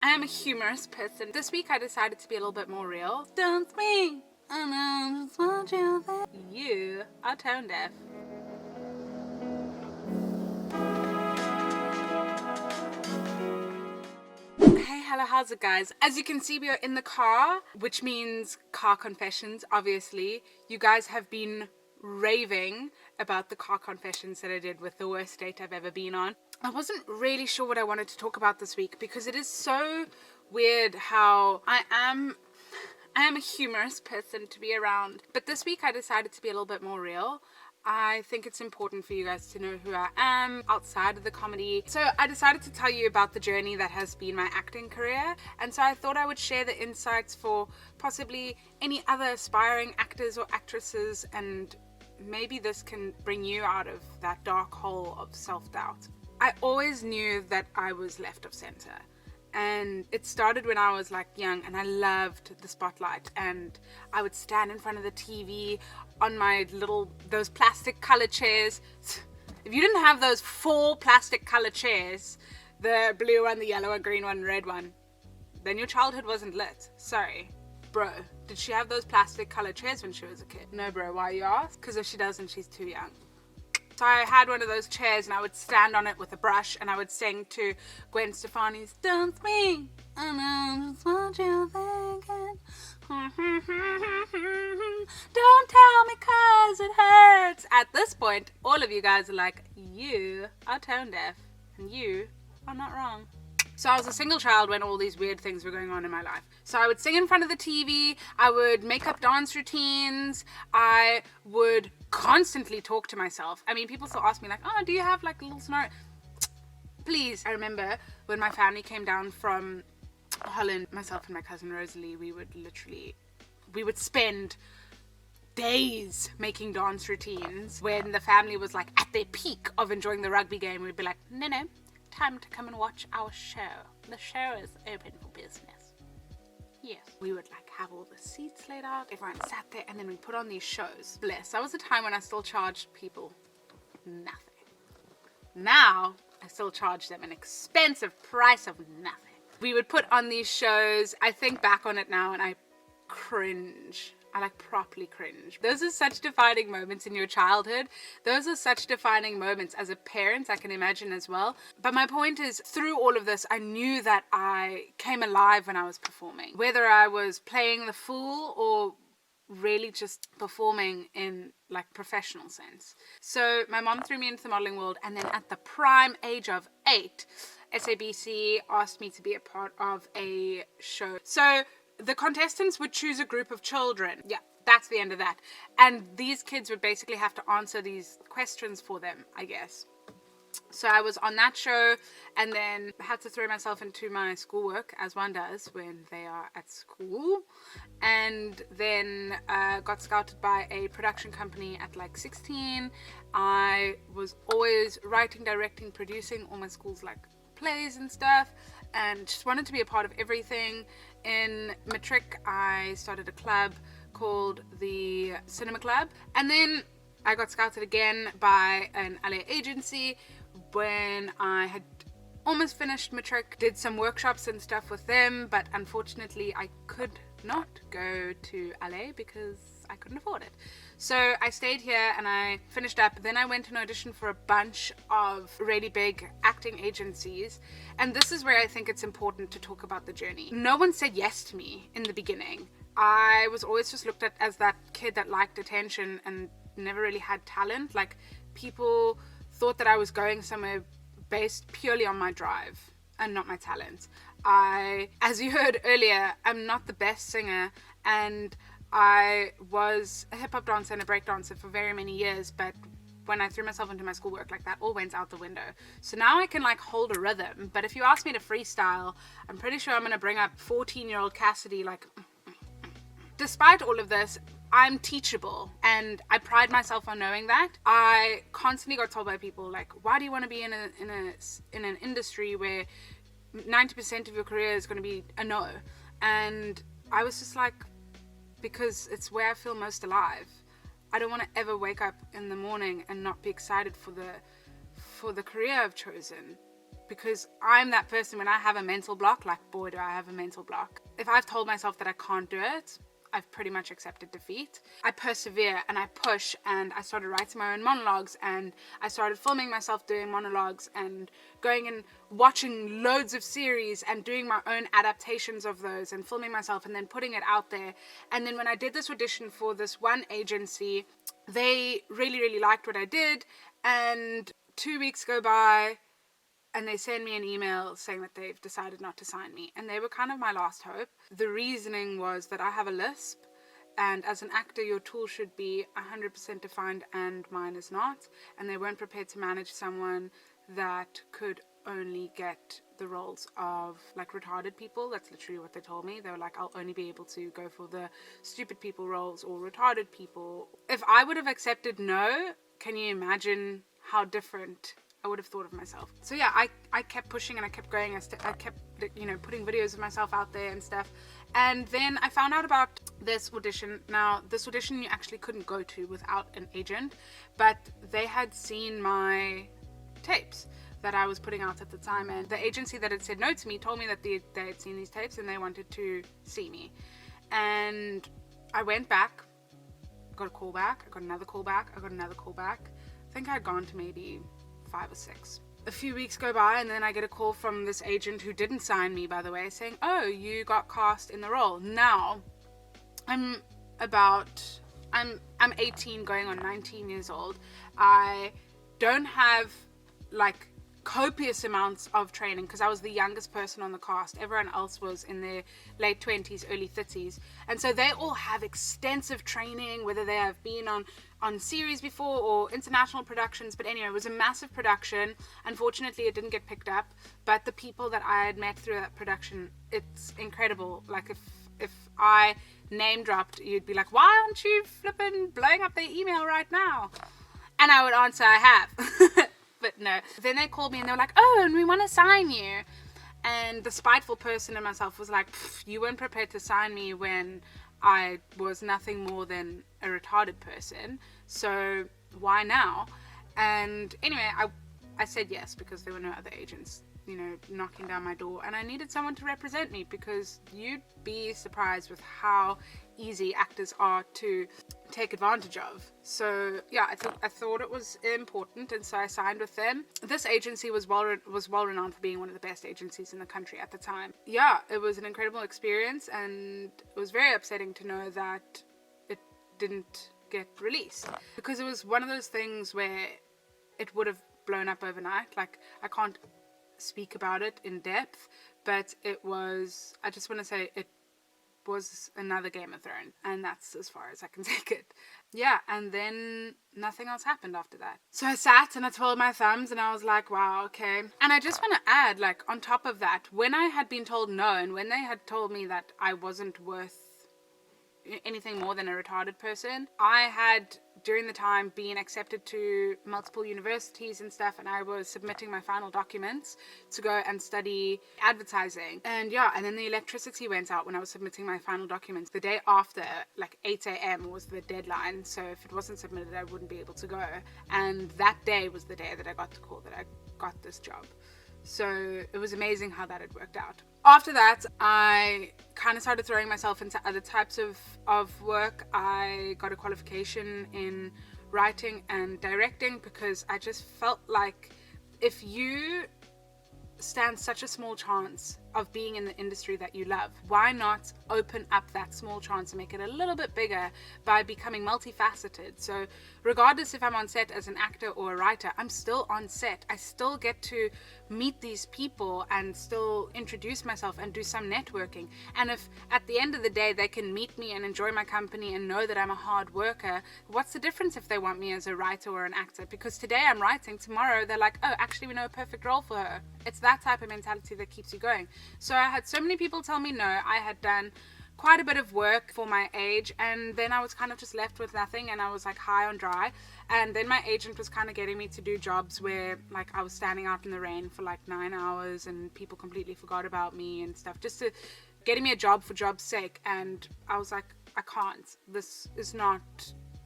I am a humorous person. This week I decided to be a little bit more real. Don't speak. I know just what you think. You are tone deaf. Hey, hello, how's it, guys? As you can see, we are in the car, which means car confessions, obviously. You guys have been raving about the car confessions that I did with the worst date I've ever been on. I wasn't really sure what I wanted to talk about this week because it is so weird how I am a humorous person to be around. But this week I decided to be a little bit more real. I think it's important for you guys to know who I am outside of the comedy. So I decided to tell you about the journey that has been my acting career. And so I thought I would share the insights for possibly any other aspiring actors or actresses, and maybe this can bring you out of that dark hole of self-doubt. I always knew that I was left of center. And it started when I was like young and I loved the spotlight, and I would stand in front of the TV on my those plastic colored chairs. If you didn't have those 4 plastic colored chairs, the blue one, the yellow one, green one, red one, then your childhood wasn't lit. Sorry. Bro, did she have those plastic colored chairs when she was a kid? No, bro. Why you ask? Because if she doesn't, she's too young. So I had one of those chairs and I would stand on it with a brush and I would sing to Gwen Stefani's Don't Speak, I know just what you're thinking. Don't tell me 'cause it hurts. At this point, all of you guys are like, you are tone deaf and you are not wrong. So I was a single child when all these weird things were going on in my life. So I would sing in front of the TV, I would make up dance routines, I would constantly talk to myself. I mean, people still ask me like, oh, do you have like a little snort? Please. I remember when my family came down from Holland, myself and my cousin Rosalie, we would spend days making dance routines. When the family was like at their peak of enjoying the rugby game, we'd be like, no, time to come and watch our show. The show is open for business. Yes. We would like have all the seats laid out, everyone sat there, and then we put on these shows. Bless. That was a time when I still charged people nothing. Now, I still charge them an expensive price of nothing. We would put on these shows. I think back on it now and I cringe. I like properly cringe. Those are such defining moments in your childhood. Those are such defining moments as a parent, I can imagine as well. But my point is, through all of this, I knew that I came alive when I was performing. Whether I was playing the fool or really just performing in like professional sense. So my mom threw me into the modeling world, and then at the prime age of 8, SABC asked me to be a part of a show. So the contestants would choose a group of children. Yeah, that's the end of that. And these kids would basically have to answer these questions for them, I guess. So I was on that show and then had to throw myself into my schoolwork, as one does when they are at school. And then got scouted by a production company at like 16. I was always writing, directing, producing all my school's like plays and stuff, and just wanted to be a part of everything. In matric, I started a club called the Cinema Club, and then I got scouted again by an LA agency when I had almost finished matric. Did some workshops and stuff with them, but unfortunately I could not go to LA because I couldn't afford it. So I stayed here and I finished up. Then I went and auditioned for a bunch of really big acting agencies. And this is where I think it's important to talk about the journey. No one said yes to me in the beginning. I was always just looked at as that kid that liked attention and never really had talent. Like, people thought that I was going somewhere based purely on my drive and not my talent. As you heard earlier, I'm not the best singer, and I was a hip-hop dancer and a break dancer for very many years, but when I threw myself into my schoolwork, like, that all went out the window. So now I can like hold a rhythm, but if you ask me to freestyle, I'm pretty sure I'm gonna bring up 14-year-old Cassidy like. Despite all of this, I'm teachable, and I pride myself on knowing that. I constantly got told by people like, why do you want to be in an industry where 90% of your career is going to be a no? And I was just like, because it's where I feel most alive. I don't want to ever wake up in the morning and not be excited for the career I've chosen. because I'm that person. When I have a mental block, like, boy, do I have a mental block. If I've told myself that I can't do it, I've pretty much accepted defeat. I persevere and I push, and I started writing my own monologues, and I started filming myself doing monologues and going and watching loads of series and doing my own adaptations of those and filming myself and then putting it out there. And then when I did this audition for this one agency, they really, really liked what I did, and 2 weeks go by and they send me an email saying that they've decided not to sign me. And they were kind of my last hope. The reasoning was that I have a lisp, and as an actor, your tool should be 100% defined, and mine is not. And they weren't prepared to manage someone that could only get the roles of, like, retarded people. That's literally what they told me. They were like, I'll only be able to go for the stupid people roles or retarded people. If I would have accepted no, can you imagine how different I would have thought of myself? So yeah, I kept pushing and I kept going. I kept, putting videos of myself out there and stuff. And then I found out about this audition. Now, this audition you actually couldn't go to without an agent, but they had seen my tapes that I was putting out at the time, and the agency that had said no to me told me that they had seen these tapes and they wanted to see me. And I went back, got a call back, I got another call back, I got another call back. I think I'd gone to maybe 5 or 6. A few weeks go by, and then I get a call from this agent who didn't sign me, by the way, saying, oh, you got cast in the role. Now, I'm 18 going on 19 years old. I don't have, like, copious amounts of training because I was the youngest person on the cast. Everyone else was in their late 20s, early 30s. And so they all have extensive training, whether they have been on series before or international productions. But anyway, it was a massive production. Unfortunately, it didn't get picked up. But the people that I had met through that production, it's incredible. Like, if I name dropped, you'd be like, why aren't you flipping blowing up their email right now? And I would answer, I have. But no. Then they called me and they were like, oh, and we want to sign you. And the spiteful person in myself was like, you weren't prepared to sign me when I was nothing more than a retarded person. So why now? And anyway, I said yes because there were no other agents, knocking down my door. And I needed someone to represent me because you'd be surprised with how easy actors are to take advantage of. So yeah, I thought it was important, and so I signed with them. This agency was well renowned for being one of the best agencies in the country at the time. Yeah, it was an incredible experience, and it was very upsetting to know that it didn't get released, because it was one of those things where it would have blown up overnight. Like, I can't speak about it in depth, but it was, I just want to say, it was another Game of Thrones, and that's as far as I can take it. Yeah, and then nothing else happened after that. So I sat and I twirled my thumbs and I was like, wow, okay. And I just want to add, like, on top of that, when I had been told no, and when they had told me that I wasn't worth anything more than a retarded person, I had, during the time, been accepted to multiple universities and stuff, and I was submitting my final documents to go and study advertising. And yeah, and then the electricity went out when I was submitting my final documents. The day after, like 8 a.m. was the deadline, so if it wasn't submitted, I wouldn't be able to go. And that day was the day that I got the call that I got this job. So it was amazing how that had worked out. After that, I kind of started throwing myself into other types of work. I got a qualification in writing and directing because I just felt like if you stand such a small chance of being in the industry that you love, why not open up that small chance and make it a little bit bigger by becoming multifaceted? So regardless if I'm on set as an actor or a writer, I'm still on set. I still get to meet these people and still introduce myself and do some networking. And if at the end of the day they can meet me and enjoy my company and know that I'm a hard worker, what's the difference if they want me as a writer or an actor? Because today I'm writing, tomorrow they're like, oh, actually we know a perfect role for her. It's that type of mentality that keeps you going. So I had so many people tell me no. I had done quite a bit of work for my age, and then I was kind of just left with nothing, and I was like high on dry. And then my agent was kind of getting me to do jobs where, like, I was standing out in the rain for like 9 hours and people completely forgot about me and stuff, just to getting me a job for job's sake. And I was like, I can't. This is not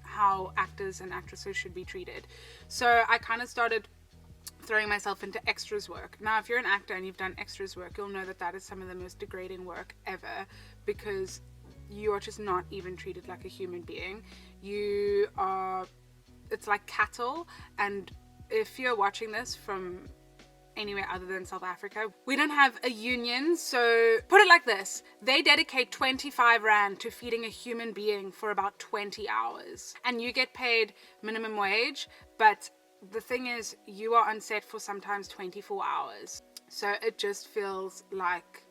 how actors and actresses should be treated. So I kind of started throwing myself into extras work. Now, if you're an actor and you've done extras work, you'll know that that is some of the most degrading work ever, because you are just not even treated like a human being. It's like cattle. And if you're watching this from anywhere other than South Africa, we don't have a union. So put it like this: they dedicate 25 rand to feeding a human being for about 20 hours, and you get paid minimum wage. But the thing is, you are on set for sometimes 24 hours. So it just feels like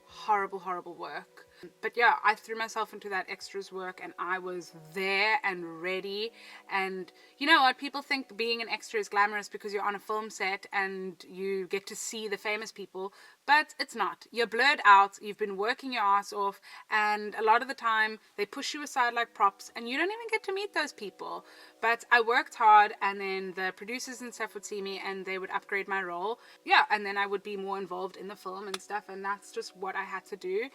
horrible work. But yeah, I threw myself into that extras work, and I was there and ready. And you know what? People think being an extra is glamorous because you're on a film set and you get to see the famous people, but it's not. You're blurred out, you've been working your ass off, and a lot of the time they push you aside like props, and you don't even get to meet those people. But I worked hard, and then the producers and stuff would see me and they would upgrade my role. Yeah, and then I would be more involved in the film and stuff, and that's just what I had to do.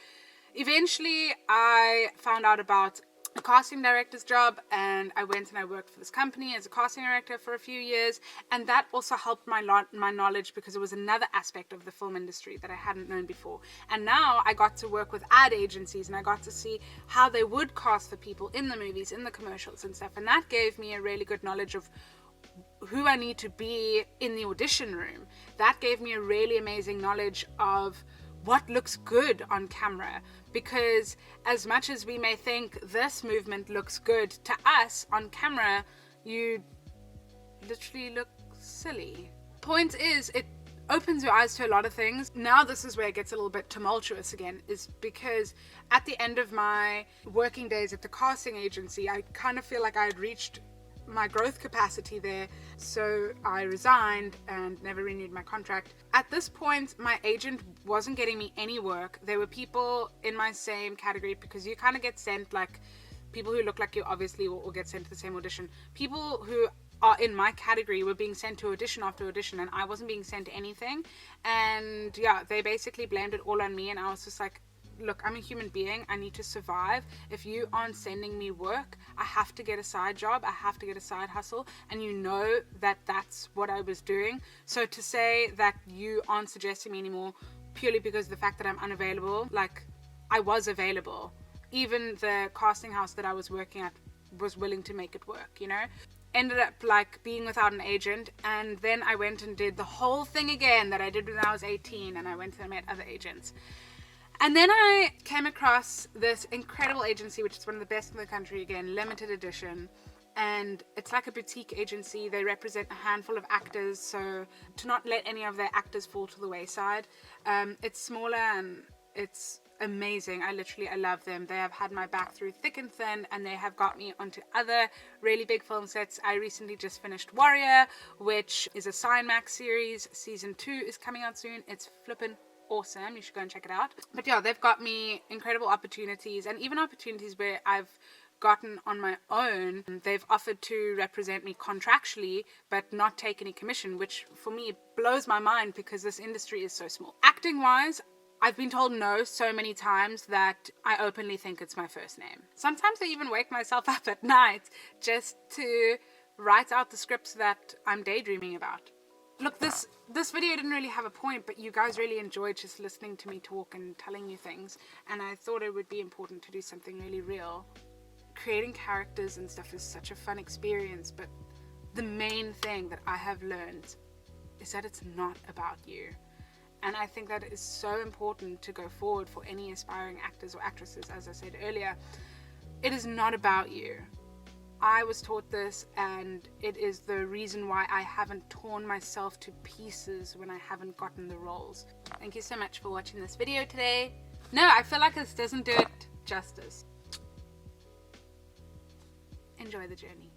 Eventually, I found out about a casting director's job, and I went and I worked for this company as a casting director for a few years, and that also helped my knowledge, because it was another aspect of the film industry that I hadn't known before. And now I got to work with ad agencies, and I got to see how they would cast for people in the movies, in the commercials and stuff, and that gave me a really good knowledge of who I need to be in the audition room. That gave me a really amazing knowledge of what looks good on camera, because as much as we may think this movement looks good, to us on camera you literally look silly. Point is, it opens your eyes to a lot of things. Now this is where it gets a little bit tumultuous again, is because at the end of my working days at the casting agency, I kind of feel like I had reached my growth capacity there, so I resigned and never renewed my contract. At this point, my agent wasn't getting me any work. There were people in my same category, because you kind of get sent, like, people who look like you obviously will get sent to the same audition. People who are in my category were being sent to audition after audition, and I wasn't being sent anything. And yeah, they basically blamed it all on me, and I was just like, look, I'm a human being. I need to survive. If you aren't sending me work, I have to get a side job. I have to get a side hustle. And you know that that's what I was doing. So to say that you aren't suggesting me anymore purely because of the fact that I'm unavailable, like, I was available. Even the casting house that I was working at was willing to make it work, you know? Ended up like being without an agent, and then I went and did the whole thing again that I did when I was 18, and I went and met other agents. And then I came across this incredible agency, which is one of the best in the country, again, limited edition. And it's like a boutique agency. They represent a handful of actors, so to not let any of their actors fall to the wayside. It's smaller and it's amazing. I love them. They have had my back through thick and thin, and they have got me onto other really big film sets. I recently just finished Warrior, which is a Cinemax series. Season 2 is coming out soon. It's flippin' awesome. You should go and check it out. But yeah, they've got me incredible opportunities, and even opportunities where I've gotten on my own. They've offered to represent me contractually but not take any commission, which for me blows my mind because this industry is so small. Acting wise, I've been told no so many times that I openly think it's my first name. Sometimes I even wake myself up at night just to write out the scripts that I'm daydreaming about. Look, this video didn't really have a point, but you guys really enjoyed just listening to me talk and telling you things, and I thought it would be important to do something really real. Creating characters and stuff is such a fun experience, but the main thing that I have learned is that it's not about you. And I think that is so important to go forward for any aspiring actors or actresses. As I said earlier, it is not about you. I was taught this, and it is the reason why I haven't torn myself to pieces when I haven't gotten the roles. Thank you so much for watching this video today. No, I feel like this doesn't do it justice. Enjoy the journey.